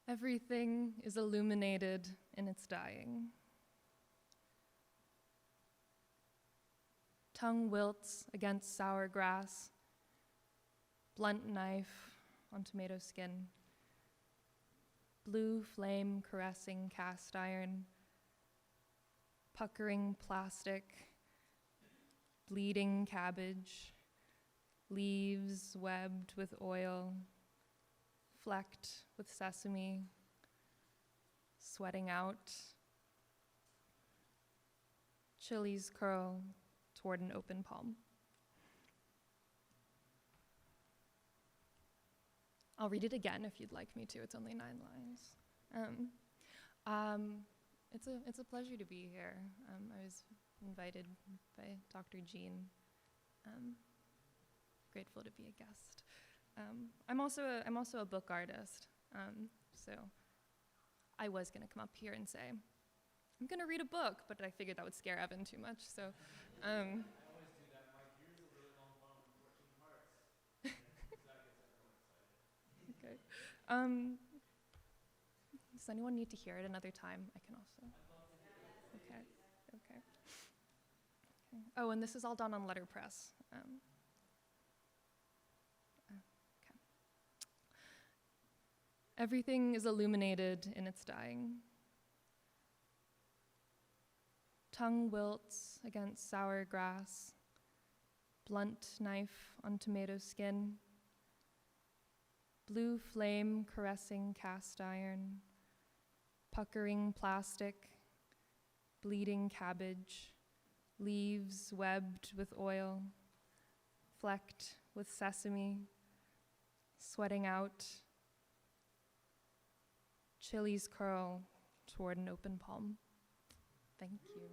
Everything is illuminated in its dying. Tongue wilts against sour grass, blunt knife on tomato skin, blue flame caressing cast iron, puckering plastic, bleeding cabbage, leaves webbed with oil, flecked with sesame, sweating out, chilies curl toward an open palm. I'll read it again if you'd like me to. It's only 9 lines. It's a pleasure to be here. I was invited by Dr. Jean. Grateful to be a guest. I'm also a book artist. So I was gonna come up here and say, I'm gonna read a book, but I figured that would scare Evan too much. So. I always do that. My here's a really long poem in 14 parts. That gets everyone excited. Okay. Does anyone need to hear it another time? I can also. Okay. Okay. Okay. Oh, and this is all done on letterpress. Okay. Everything is illuminated in its dying. Tongue wilts against sour grass, blunt knife on tomato skin, blue flame caressing cast iron, puckering plastic, bleeding cabbage, leaves webbed with oil, flecked with sesame, sweating out, chilies curl toward an open palm. Thank you.